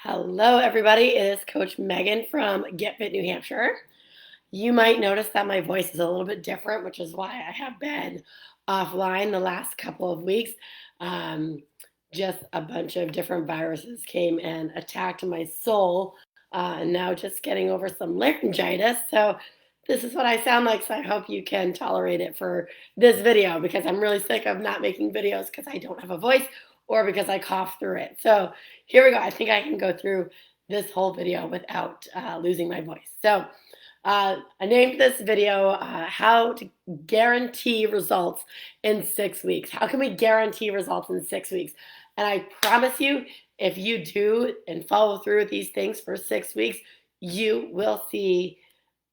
Hello, everybody. It is Coach Megan from Get Fit New Hampshire. You might notice that my voice is a little bit different, which is why I have been offline the last couple of weeks. Um, just a bunch of different viruses came and attacked my soul, and now just getting over some laryngitis. So, this is what I sound like. So, I hope you can tolerate it for this video because I'm really sick of not making videos because I don't have a voice or because I cough through it. So, here we go. I think I can go through this whole video without losing my voice. So, I named this video How to Guarantee Results in 6 weeks. How can we guarantee results in 6 weeks? And I promise you, if you do and follow through with these things for 6 weeks, you will see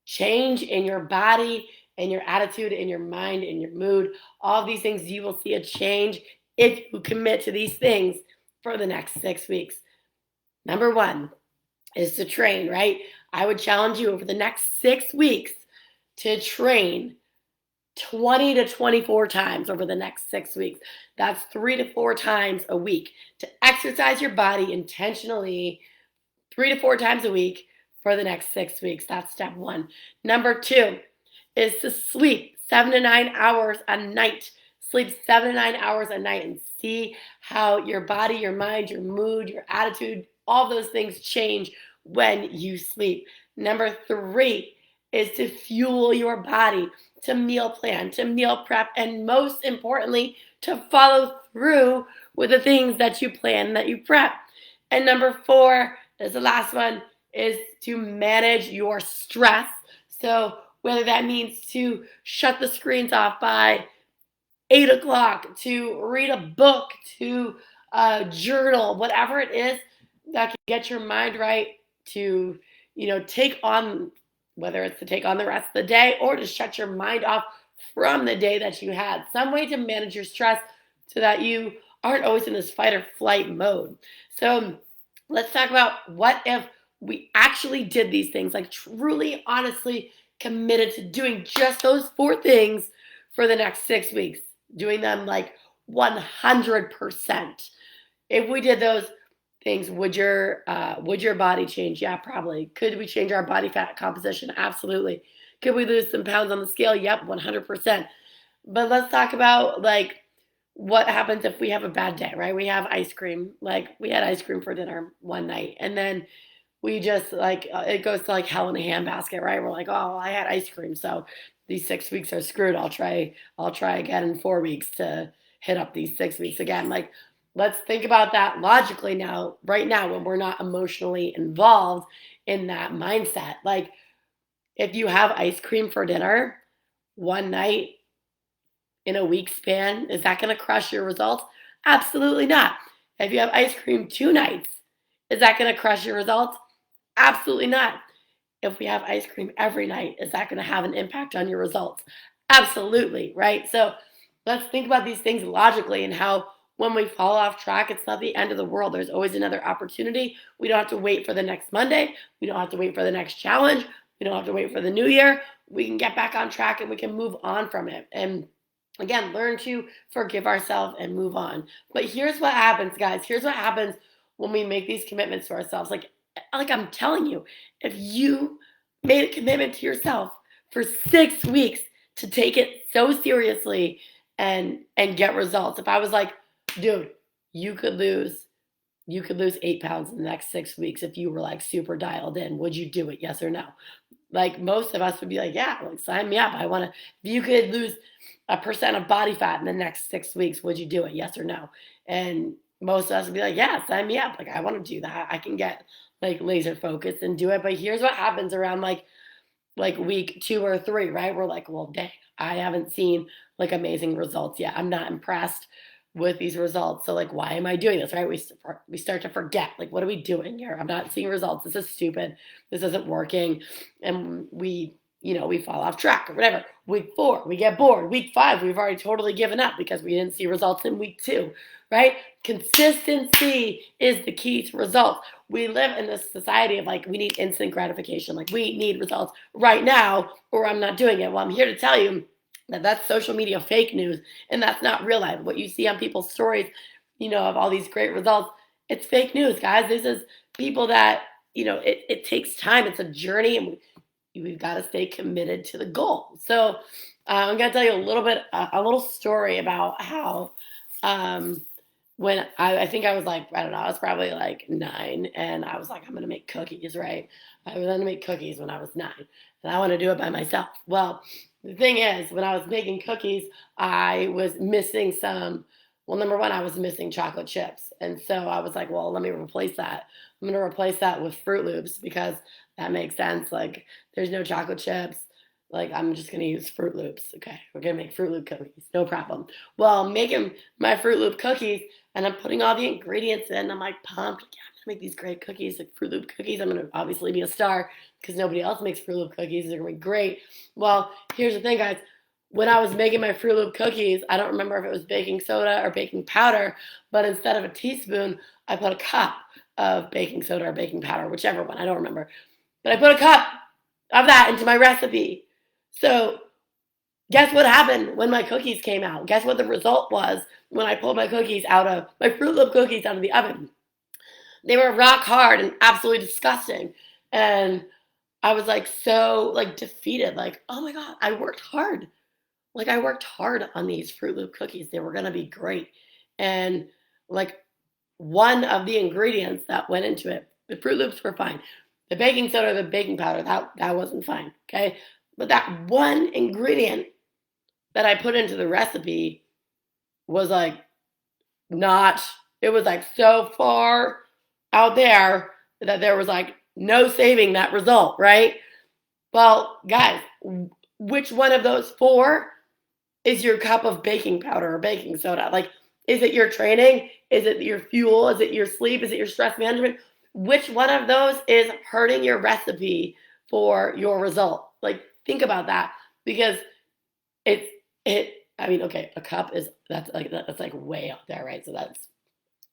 change in your body, in your attitude, in your mind, in your mood. All of these things, you will see a change if you commit to these things for the next 6 weeks. Number one is to train, right? I would challenge you over the next 6 weeks to train 20 to 24 times over the next 6 weeks. That's 3 to 4 times a week to exercise your body intentionally 3 to 4 times a week for the next 6 weeks. That's step one. Number two is to sleep 7 to 9 hours a night. Sleep 7 to 9 hours a night and see how your body, your mind, your mood, your attitude, all those things change when you sleep. Number three is to fuel your body, to meal plan, to meal prep, and most importantly, to follow through with the things that you plan, that you prep. And number four is the last one, is to manage your stress. So whether that means to shut the screens off by 8 o'clock, to read a book, to journal, whatever it is that can get your mind right to, take on, whether it's to take on the rest of the day or to shut your mind off from the day that you had. Some way to manage your stress so that you aren't always in this fight or flight mode. So let's talk about what if we actually did these things, like truly, honestly committed to doing just those four things for the next 6 weeks, doing them like 100%. If we did those things, would your body change? Yeah, probably. Could we change our body fat composition? Absolutely. Could we lose some pounds on the scale? Yep, 100%. But let's talk about like what happens if we have a bad day, right? We have ice cream. Like we had ice cream for dinner one night, and then we just like it goes to like hell in a handbasket, right? We're like, oh, I had ice cream, so these 6 weeks are screwed. I'll try again in 4 weeks to hit up these 6 weeks again. Like, let's think about that logically now, right now, when we're not emotionally involved in that mindset. Like, if you have ice cream for dinner one night in a week span, is that going to crush your results? Absolutely not. If you have ice cream 2 nights, is that going to crush your results? Absolutely not. If we have ice cream every night, is that going to have an impact on your results? Absolutely, right? So let's think about these things logically and how when we fall off track, it's not the end of the world. There's always another opportunity. We don't have to wait for the next Monday. We don't have to wait for the next challenge. We don't have to wait for the new year. We can get back on track and we can move on from it. And again, learn to forgive ourselves and move on. But here's what happens, guys. Here's what happens when we make these commitments to ourselves. Like I'm telling you, if you made a commitment to yourself for 6 weeks to take it so seriously and get results. If I was like, dude, you could lose 8 pounds in the next 6 weeks if you were like super dialed in. Would you do it? Yes or no? Like most of us would be like, yeah, like sign me up. I want to. If you could lose a percent of body fat in the next 6 weeks, would you do it? Yes or no? And most of us would be like, yeah, sign me up. Like I want to do that. I can get like laser focused and do it. But here's what happens around like week 2 or 3, right? We're like, well, dang, I haven't seen like amazing results yet. I'm not impressed with these results. So like, why am I doing this, right? We start to forget, like, what are we doing here? I'm not seeing results. This is stupid. This isn't working. And we fall off track or whatever. Week 4, we get bored. Week 5, we've already totally given up because we didn't see results in week 2, right? Consistency is the key to results. We live in this society of like, we need instant gratification. Like we need results right now or I'm not doing it. Well, I'm here to tell you that that's social media fake news and that's not real life. What you see on people's stories, of all these great results, It's fake news, guys. This is people that, it takes time. It's a journey, and we've got to stay committed to the goal. So I'm going to tell you a little story about how when I think I was like, I don't know, I was probably like 9, and I was like, I'm going to make cookies, right? I was going to make cookies when I was 9, and I want to do it by myself. Well, the thing is, when I was making cookies, I was missing well, number one, I was missing chocolate chips. And so I was like, well, let me replace that. I'm going to replace that with Fruit Loops because that makes sense. Like, there's no chocolate chips. Like, I'm just going to use Fruit Loops. Okay, we're going to make Fruit Loop cookies. No problem. Well, I'm making my Fruit Loop cookies, and I'm putting all the ingredients in. I'm like pumped. Yeah, I'm going to make these great cookies, like Fruit Loop cookies. I'm going to obviously be a star because nobody else makes Fruit Loop cookies. They're going to be great. Well, here's the thing, guys. When I was making my Fruit Loop cookies, I don't remember if it was baking soda or baking powder, but instead of a teaspoon, I put a cup of baking soda or baking powder, whichever one, I don't remember. But I put a cup of that into my recipe. So guess what happened when my cookies came out? Guess what the result was when I pulled my cookies my Fruit Loop cookies out of the oven? They were rock hard and absolutely disgusting. And I was like so like defeated, like, oh my God, I worked hard. Like, I worked hard on these Fruit Loop cookies. They were going to be great. And like one of the ingredients that went into it, the Fruit Loops were fine. The baking soda, the baking powder, that wasn't fine. Okay. But that one ingredient that I put into the recipe was like it was like so far out there that there was like no saving that result, right? Well, guys, which one of those four is your cup of baking powder or baking soda? Like, is it your training? Is it your fuel? Is it your sleep? Is it your stress management? Which one of those is hurting your recipe for your result? Like, think about that, because I mean, okay, a cup that's like way out there, right? So that's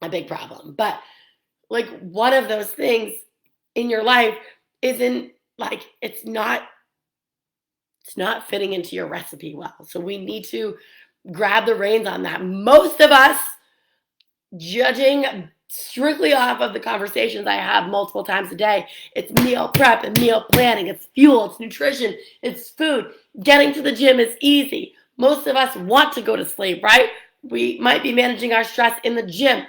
a big problem. But like one of those things in your life isn't like it's not fitting into your recipe well. So we need to grab the reins on that. Most of us, judging strictly off of the conversations I have multiple times a day, it's meal prep and meal planning, it's fuel, it's nutrition, it's food. Getting to the gym is easy. Most of us want to go to sleep, right? We might be managing our stress in the gym.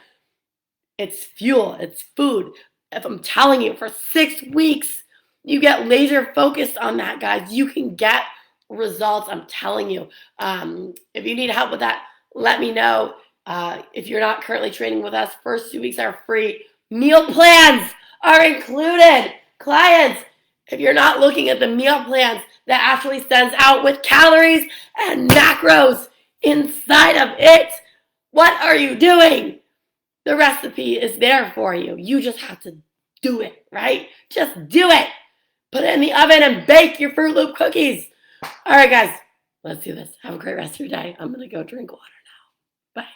It's fuel, it's food. If I'm telling you, for 6 weeks, you get laser focused on that, guys, you can get results. I'm telling you. If you need help with that, let me know. If you're not currently training with us, first 2 weeks are free. Meal plans are included. Clients, if you're not looking at the meal plans that Ashley sends out with calories and macros inside of it, what are you doing? The recipe is there for you. You just have to do it, right? Just do it. Put it in the oven and bake your Fruit Loop cookies. All right, guys, let's do this. Have a great rest of your day. I'm going to go drink water now. Bye.